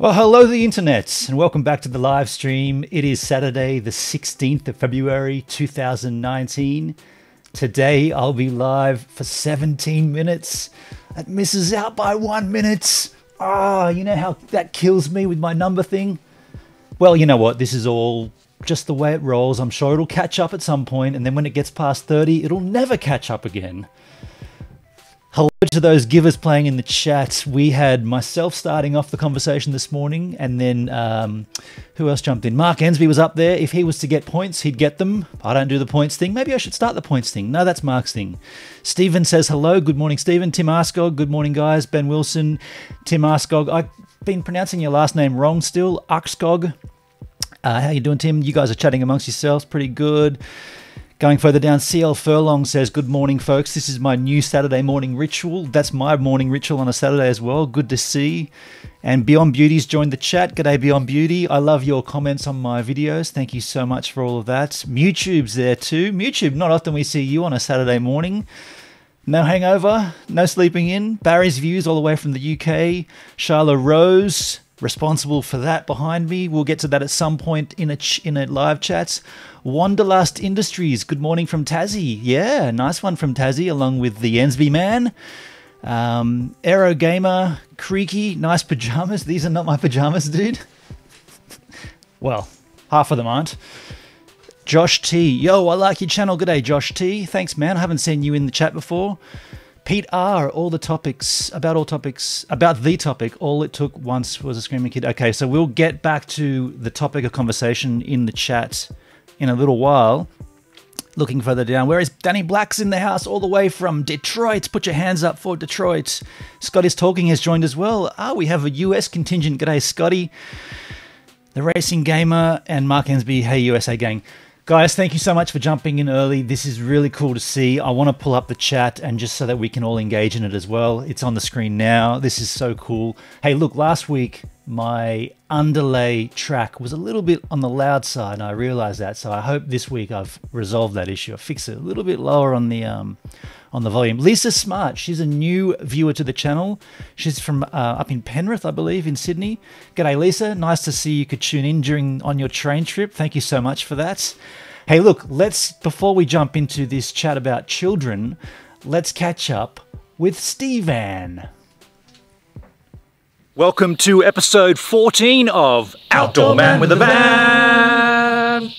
Well, hello the internet, and welcome back to the live stream. It is Saturday, the 16th of February, 2019. Today, I'll be live for 17 minutes. That misses out by 1 minute. You know how that kills me with my number thing? Well, you know what? This is all just the way it rolls. I'm sure it'll catch up at some point, and then when it gets past 30, it'll never catch up again. Hello to those givers playing in the chat. We had myself starting off the conversation this morning, and then who else jumped in? Mark Ensby was up there. If he was to get points, he'd get them. I don't do the points thing. Maybe I should start the points thing. No, that's Mark's thing. Stephen says hello. Good morning, Stephen. Tim Arskog. Good morning, guys. Ben Wilson. Tim Arskog. I've been pronouncing your last name wrong still. Arskog. How you doing, Tim? You guys are chatting amongst yourselves. Pretty good. Going further down, CL Furlong says, good morning, folks. This is my new Saturday morning ritual. That's my morning ritual on a Saturday as well. Good to see. And Beyond Beauty's joined the chat. G'day, Beyond Beauty. I love your comments on my videos. Thank you so much for all of that. Mewtube's there too. Mewtube, not often we see you on a Saturday morning. No hangover, no sleeping in. Barry's Views all the way from the UK. Charla Rose, responsible for that behind me. We'll get to that at some point in a live chat. Wanderlust Industries, good morning from Tassie. Yeah, nice one from Tassie, along with the Ensby man. Aero Gamer, Creaky, nice pajamas. These are not my pajamas, dude. Well, half of them aren't. Josh T, yo, I like your channel. G'day, Josh T. Thanks, man. I haven't seen you in the chat before. Pete R, about the topic, all it took once was a screaming kid. Okay, so we'll get back to the topic of conversation in the chat in a little while. Looking further down, where is Danny Black's in the house all the way from Detroit? Put your hands up for Detroit. Scott is talking has joined as well. We have a US contingent. G'day, Scotty. The Racing Gamer and Mark Ensby. Hey, USA gang. Guys, thank you so much for jumping in early. This is really cool to see. I want to pull up the chat and just so that we can all engage in it as well. It's on the screen now. This is so cool. Hey, look, last week my underlay track was a little bit on the loud side, and I realized that. So I hope this week I've resolved that issue. I fixed it a little bit lower on the volume. Lisa Smart, she's a new viewer to the channel. She's from up in Penrith, I believe, in Sydney. G'day, Lisa. Nice to see you could tune in on your train trip. Thank you so much for that. Hey, look, before we jump into this chat about children, let's catch up with Stevan. Welcome to episode 14 of Outdoor Man with a Van.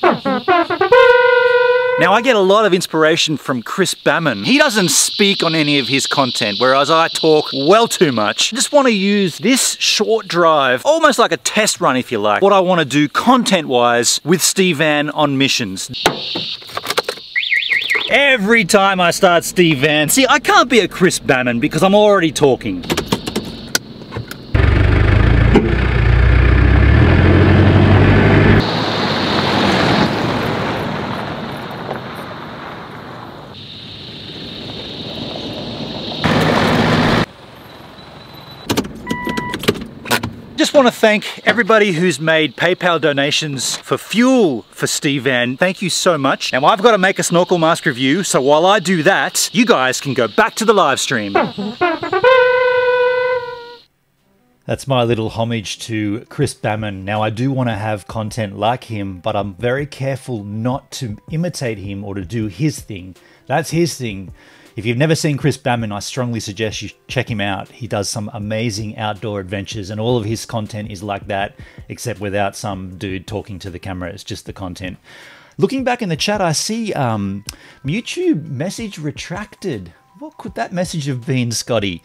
Now, I get a lot of inspiration from Chris Bamman. He doesn't speak on any of his content, whereas I talk well too much. I just want to use this short drive, almost like a test run if you like, what I want to do content-wise with Stevan on missions. Every time I start Stevan, see, I can't be a Chris Bamman because I'm already talking. Just want to thank everybody who's made PayPal donations for fuel for Stevan. Thank you so much. Now I've got to make a snorkel mask review, so while I do that, you guys can go back to the live stream. That's my little homage to Chris Bamman. Now I do want to have content like him, but I'm very careful not to imitate him or to do his thing. That's his thing. If you've never seen Chris Bamman, I strongly suggest you check him out. He does some amazing outdoor adventures, and all of his content is like that, except without some dude talking to the camera. It's just the content. Looking back in the chat, I see YouTube message retracted. What could that message have been, Scotty?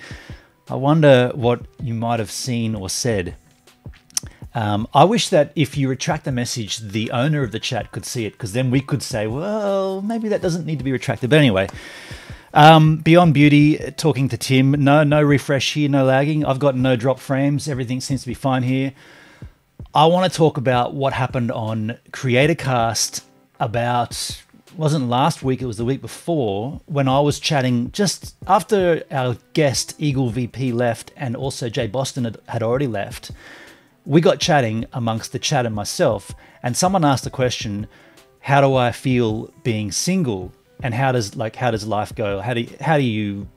I wonder what you might have seen or said. I wish that if you retract the message, the owner of the chat could see it, because then we could say, well, maybe that doesn't need to be retracted. But anyway, Beyond Beauty, talking to Tim. No refresh here, no lagging. I've got no drop frames. Everything seems to be fine here. I want to talk about what happened on CreatorCast about, wasn't last week, it was the week before, when I was chatting just after our guest Eagle VP left and also Jay Boston had already left. We got chatting amongst the chat and myself, and someone asked the question, how do I feel being single? And how does life go? How do you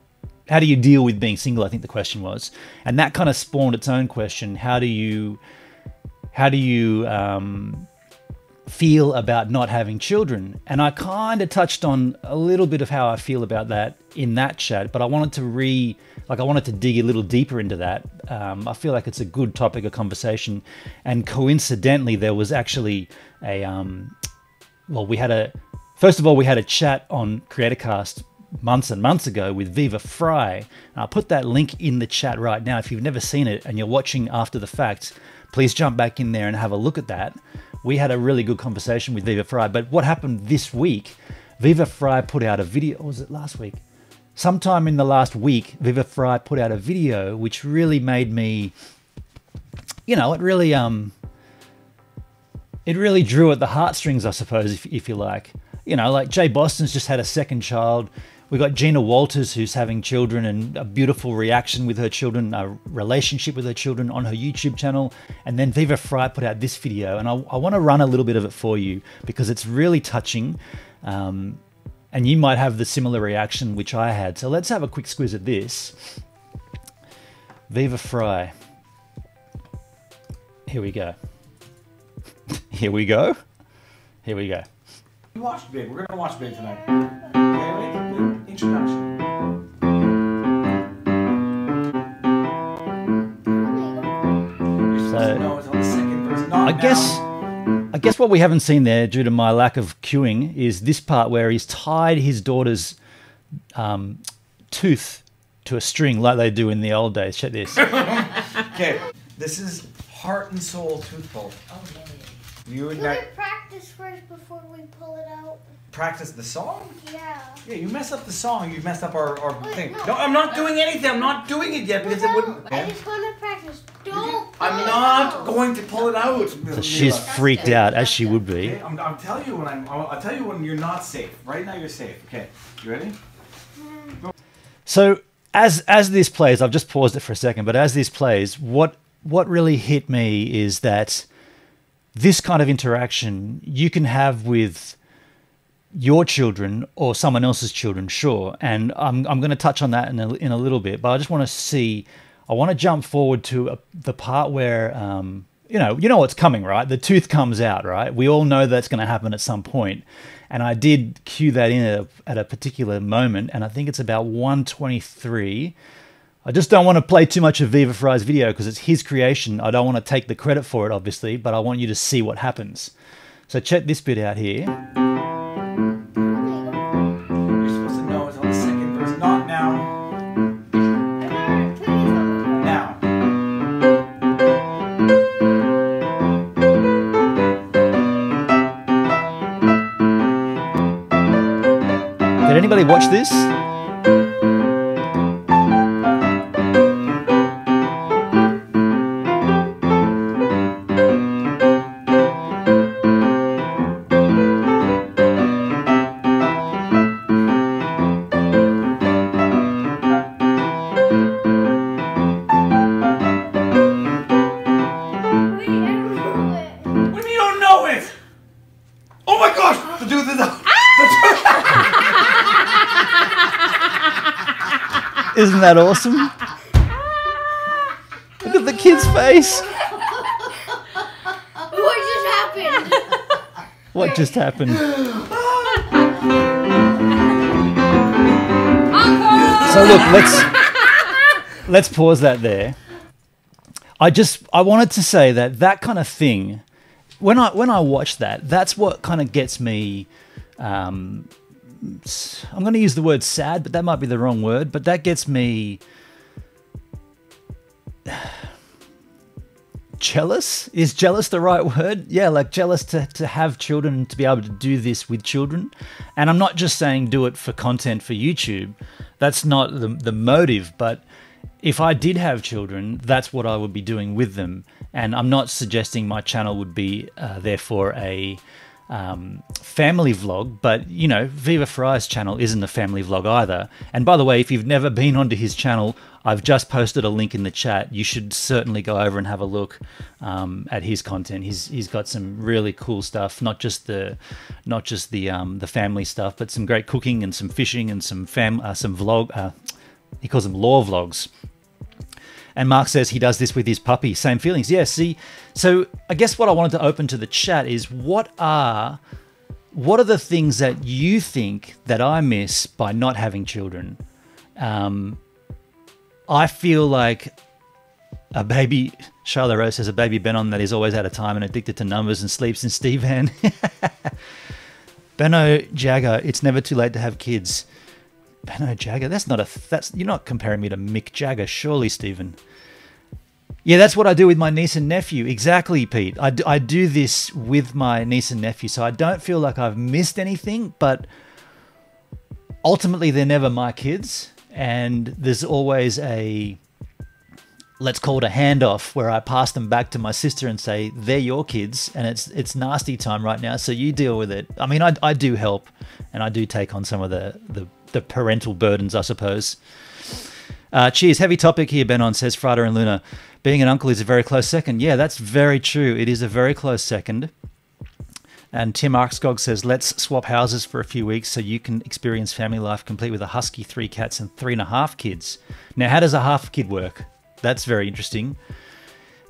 deal with being single? I think the question was, and that kind of spawned its own question. How do you feel about not having children? And I kind of touched on a little bit of how I feel about that in that chat, but I wanted to dig a little deeper into that. I feel like it's a good topic of conversation, and coincidentally, there was actually we had a chat on CreatorCast months and months ago with Viva Fry. And I'll put that link in the chat right now. If you've never seen it and you're watching after the fact, please jump back in there and have a look at that. We had a really good conversation with Viva Fry. But what happened this week, Viva Fry put out a video, or was it last week? Sometime in the last week, Viva Fry put out a video which really made me, it really drew at the heartstrings, I suppose, if you like. Like Jay Boston's just had a second child. We've got Gina Walters, who's having children, and a beautiful reaction with her children, a relationship with her children on her YouTube channel. And then Viva Fry put out this video, and I want to run a little bit of it for you because it's really touching. And you might have the similar reaction which I had. So let's have a quick squiz at this. Viva Fry. Here we go. Here we go. Here we go. We watched Big. We're gonna watch Big tonight. Okay, wait. Introduction. So, no, it's on the second verse. I guess what we haven't seen there, due to my lack of queuing, is this part where he's tied his daughter's tooth to a string like they do in the old days. Check this. Okay, this is Heart and Soul Tooth Pull. Oh, yeah. You and Can we that practice first before we pull it out? practice the song? Yeah. Yeah, you messed up the song. You messed up our Wait, thing. no. No, I'm not doing anything. I'm not doing it yet because it wouldn't. I just want to practice. Don't. I'm not going to pull it out. So she's freaked out, as she would be. Okay, I'll tell you when I'll tell you when you're not safe. Right now you're safe. Okay, you ready? So as this plays, I've just paused it for a second, but as this plays, what really hit me is that this kind of interaction you can have with your children or someone else's children, sure. And I'm going to touch on that in a little bit, but I just want to jump forward to the part where, you know what's coming, right? The tooth comes out, right? We all know that's going to happen at some point. And I did cue that in at a particular moment, and I think it's about 1:23. I just don't want to play too much of Viva Fry's video because it's his creation. I don't want to take the credit for it, obviously, but I want you to see what happens. So check this bit out here. You're supposed to know it's on the second verse. Not now. Now. Did anybody watch this? Isn't that awesome? Look at the kid's face. What just happened? What just happened? So look, let's pause that there. I wanted to say that kind of thing, when I watch that, that's what kind of gets me. I'm going to use the word sad, but that might be the wrong word. But that gets me jealous. Is jealous the right word? Yeah, like jealous to have children, to be able to do this with children. And I'm not just saying do it for content for YouTube. That's not the motive. But if I did have children, that's what I would be doing with them. And I'm not suggesting my channel would be therefore a family vlog, but you know, Viva Fry's channel isn't a family vlog either. And by the way, if you've never been onto his channel, I've just posted a link in the chat. You should certainly go over and have a look at his content. He's got some really cool stuff, not just the family stuff, but some great cooking and some fishing and some He calls them law vlogs. And Mark says he does this with his puppy. Same feelings. Yeah, see, so I guess what I wanted to open to the chat is what are the things that you think that I miss by not having children? I feel like a baby, Charlotte Rose says, a baby Benon that is always out of time and addicted to numbers and sleeps in Steve Van. Benno Jagger, it's never too late to have kids. Benno Jagger, you're not comparing me to Mick Jagger, surely, Stephen. Yeah, that's what I do with my niece and nephew. Exactly, Pete. I do this with my niece and nephew, so I don't feel like I've missed anything, but ultimately they're never my kids, and there's always a, let's call it a handoff, where I pass them back to my sister and say, they're your kids, and it's nasty time right now, so you deal with it. I mean, I do help, and I do take on some of the parental burdens, I suppose. Cheers. Heavy topic here, Benon, says Frada and Luna. Being an uncle is a very close second. Yeah, that's very true. It is a very close second. And Tim Arkskog says, let's swap houses for a few weeks so you can experience family life complete with a husky, 3 cats, and 3.5 kids. Now, how does a half kid work? That's very interesting.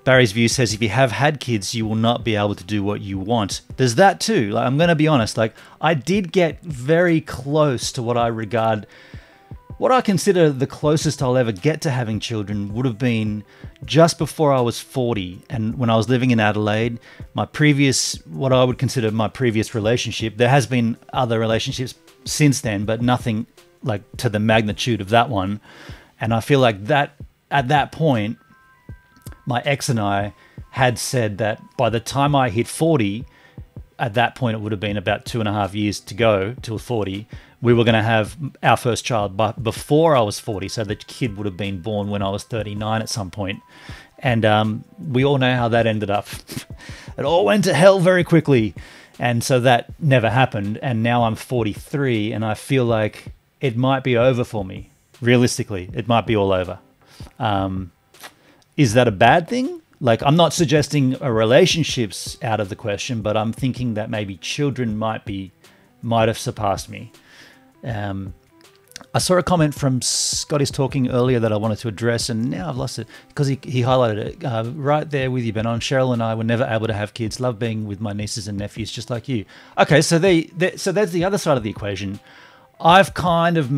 Barry's View says, if you have had kids, you will not be able to do what you want. There's that too. Like, I'm going to be honest. Like, I did get very close to what I consider the closest I'll ever get to having children would have been just before I was 40. And when I was living in Adelaide, what I would consider my previous relationship, there has been other relationships since then, but nothing like to the magnitude of that one. And I feel like that at that point, my ex and I had said that by the time I hit 40, at that point it would have been about 2.5 years to go till 40. We were going to have our first child but before I was 40, so the kid would have been born when I was 39 at some point. And we all know how that ended up. It all went to hell very quickly. And so that never happened. And now I'm 43 and I feel like it might be over for me. Realistically, it might be all over. Is that a bad thing? Like, I'm not suggesting a relationship's out of the question, but I'm thinking that maybe children might have surpassed me. I saw a comment from Scotty's talking earlier that I wanted to address, and now I've lost it because he highlighted it. Right there with you, Benon. Cheryl and I were never able to have kids. Love being with my nieces and nephews, just like you. Okay, so so that's the other side of the equation. I've kind of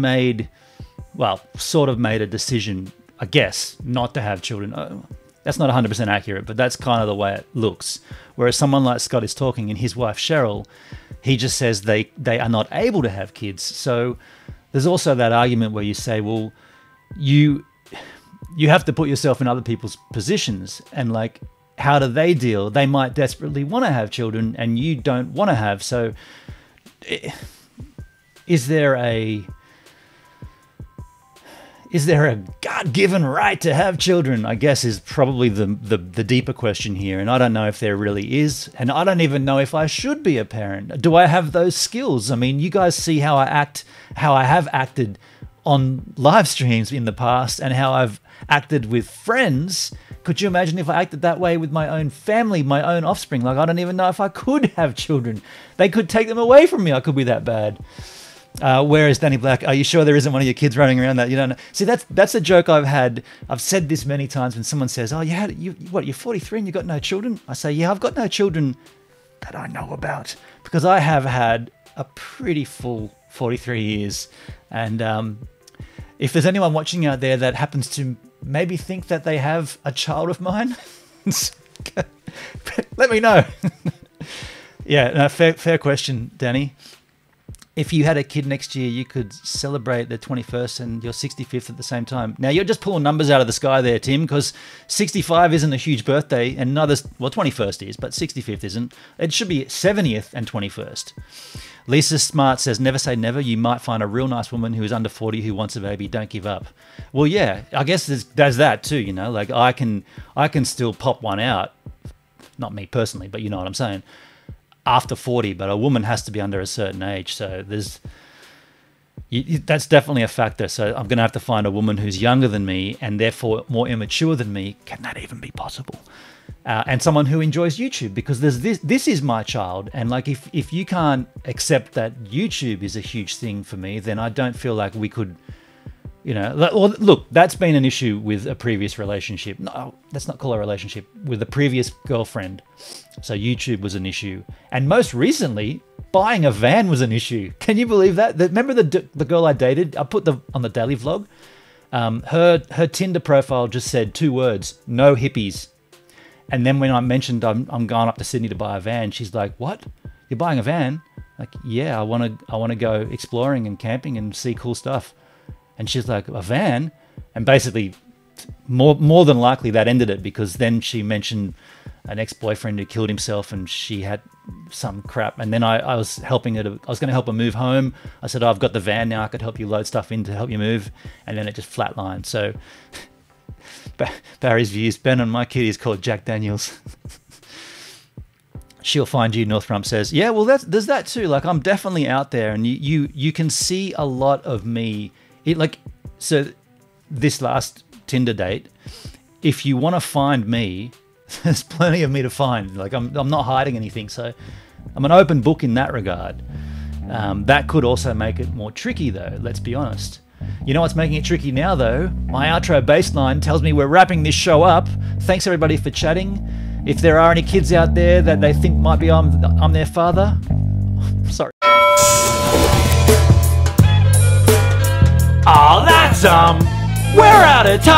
sort of made a decision, I guess, not to have children. That's not 100% accurate, but that's kind of the way it looks. Whereas someone like Scott is talking and his wife Cheryl, he just says they are not able to have kids. So there's also that argument where you say, well, you have to put yourself in other people's positions, and like, how do they deal? They might desperately want to have children and you don't want to have. So is there a God-given right to have children, I guess, is probably the deeper question here. And I don't know if there really is. And I don't even know if I should be a parent. Do I have those skills? I mean, you guys see how I have acted on live streams in the past and how I've acted with friends. Could you imagine if I acted that way with my own family, my own offspring? Like, I don't even know if I could have children. They could take them away from me. I could be that bad. Where is Danny Black? Are you sure there isn't one of your kids running around that you don't know? See, that's a joke I've had. I've said this many times when someone says, "Oh, you're 43 and you got no children?" I say, "Yeah, I've got no children that I know about because I have had a pretty full 43 years." And if there's anyone watching out there that happens to maybe think that they have a child of mine, let me know. Yeah, no, fair question, Danny. If you had a kid next year, you could celebrate the 21st and your 65th at the same time. Now, you're just pulling numbers out of the sky there, Tim, because 65 isn't a huge birthday, and 21st is, but 65th isn't. It should be 70th and 21st. Lisa Smart says, never say never. You might find a real nice woman who is under 40 who wants a baby. Don't give up. Well, yeah, I guess there's that too, you know. Like, I can still pop one out. Not me personally, but you know what I'm saying. After 40, but a woman has to be under a certain age. So that's definitely a factor. So I'm going to have to find a woman who's younger than me and therefore more immature than me. Can that even be possible? And someone who enjoys YouTube, because this is my child. And like, if you can't accept that YouTube is a huge thing for me, then I don't feel like we could, You know, well, look, that's been an issue with a previous relationship. No, let's not call it a relationship. With a previous girlfriend. So YouTube was an issue. And most recently, buying a van was an issue. Can you believe that? Remember the girl I dated? I put on the daily vlog. Her Tinder profile just said 2 words, no hippies. And then when I mentioned I'm going up to Sydney to buy a van, she's like, what? You're buying a van? Like, yeah, I want to go exploring and camping and see cool stuff. And she's like, a van? And basically, more than likely that ended it, because then she mentioned an ex-boyfriend who killed himself and she had some crap. And then I was helping her I was going to help her move home. I said, oh, I've got the van now. I could help you load stuff in to help you move. And then it just flatlined. So Barry's views, Ben and my kitty is called Jack Daniels. She'll find you, North Rump says. Yeah, well, there's that too. Like, I'm definitely out there, and you can see a lot of me. So this last Tinder date, if you want to find me, there's plenty of me to find. Like, I'm not hiding anything, so I'm an open book in that regard. That could also make it more tricky, though. Let's be honest. You know what's making it tricky now, though? My outro bass line tells me we're wrapping this show up. Thanks everybody for chatting. If there are any kids out there that they think might be I'm their father, sorry. Oh, that's we're out of time.